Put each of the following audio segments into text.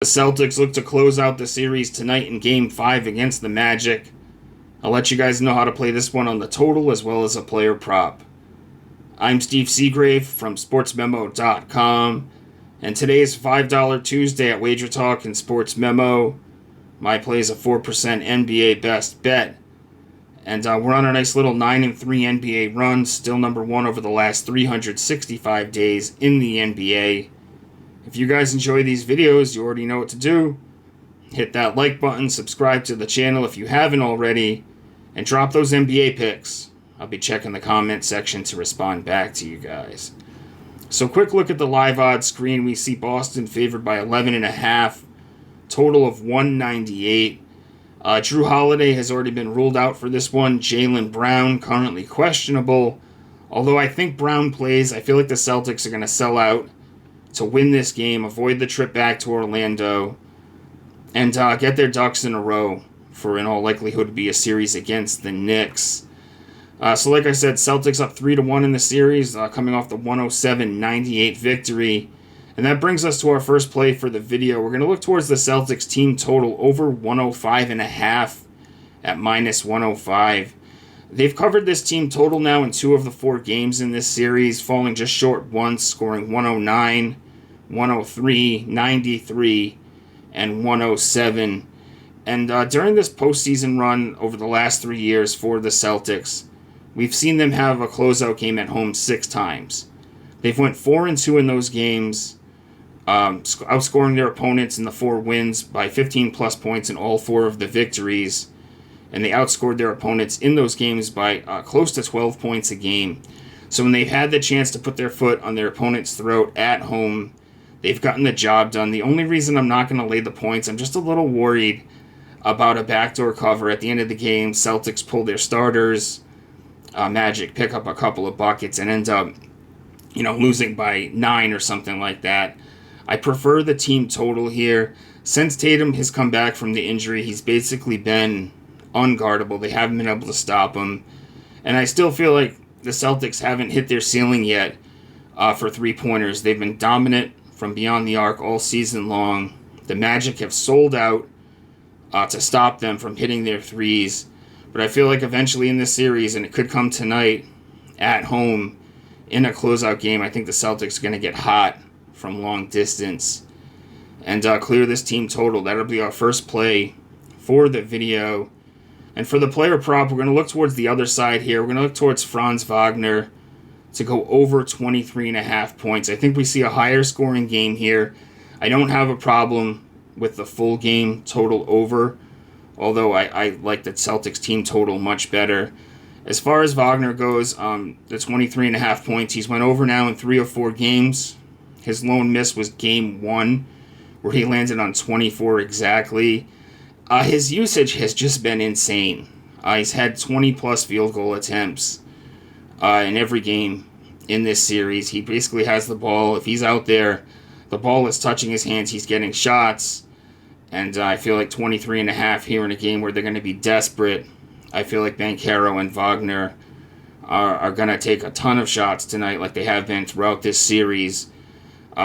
The Celtics look to close out the series tonight in Game 5 against the Magic. I'll let you guys know how to play this one on the total as well as a player prop. I'm Steve Seagrave from SportsMemo.com, and today is $5 Tuesday at Wager Talk and Sports Memo. My play is a 4% NBA best bet. And we're on a nice little 9-3 NBA run, still number one over the last 365 days in the NBA. If you guys enjoy these videos, you already know what to do. Hit that like button, subscribe to the channel if you haven't already, and drop those NBA picks. I'll be checking the comment section to respond back to you guys. So quick look at the live odds screen. We see Boston favored by 11.5, total of 198. Drew Holiday has already been ruled out for this one. Jaylen Brown currently questionable. Although I think Brown plays, I feel like the Celtics are going to sell out to win this game, avoid the trip back to Orlando, and get their ducks in a row for, in all likelihood, to be a series against the Knicks. So like I said, Celtics up 3-1 in the series, coming off the 107-98 victory. And that brings us to our first play for the video. We're going to look towards the Celtics team total over 105.5 at minus 105. They've covered this team total now in 2 of the 4 games in this series, falling just short once, scoring 109, 103, 93, and 107. And during this postseason run over the last 3 years for the Celtics, we've seen them have a closeout game at home 6 times. They've went 4-2 in those games, outscoring their opponents in the 4 wins by 15-plus points in all 4 of the victories. And they outscored their opponents in those games by close to 12 points a game. So when they've had the chance to put their foot on their opponent's throat at home, they've gotten the job done. The only reason I'm not going to lay the points, I'm just a little worried about a backdoor cover at the end of the game. Celtics pull their starters, Magic pick up a couple of buckets and end up, losing by 9 or something like that. I prefer the team total here. Since Tatum has come back from the injury, he's basically been unguardable. They haven't been able to stop him. And I still feel like the Celtics haven't hit their ceiling yet for three-pointers. They've been dominant from beyond the arc all season long. The Magic have sold out to stop them from hitting their threes. But I feel like eventually in this series, and it could come tonight at home in a closeout game, I think the Celtics are going to get hot from long distance and clear this team total. That'll be our first play for the video. And for the player prop, we're going to look towards the other side here. We're going to look towards Franz Wagner to go over 23.5 points. I think we see a higher scoring game here. I don't have a problem with the full game total over, although I like the Celtics team total much better. As far as Wagner goes, the 23.5 points, he's went over now in 3 of 4 games. His lone miss was game 1, where he landed on 24 exactly. His usage has just been insane. He's had 20-plus field goal attempts in every game in this series. He basically has the ball. If he's out there, the ball is touching his hands. He's getting shots. And I feel like 23.5 here in a game where they're going to be desperate. I feel like Banchero and Wagner are going to take a ton of shots tonight like they have been throughout this series.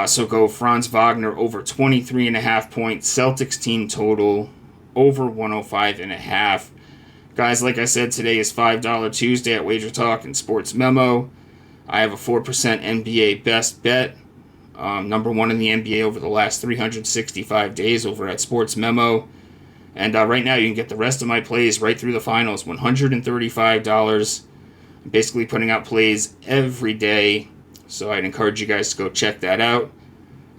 So go Franz Wagner over 23.5 points. Celtics team total over 105.5. Guys, like I said, today is $5 Tuesday at Wager Talk and Sports Memo. I have a 4% NBA best bet. Number 1 in the NBA over the last 365 days over at Sports Memo. And right now you can get the rest of my plays right through the finals, $135. I'm basically putting out plays every day, so I'd encourage you guys to go check that out.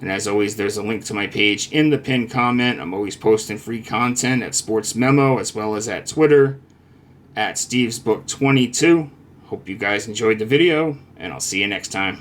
And as always, there's a link to my page in the pinned comment. I'm always posting free content at Sports Memo as well as at Twitter at StevesBook22. Hope you guys enjoyed the video, and I'll see you next time.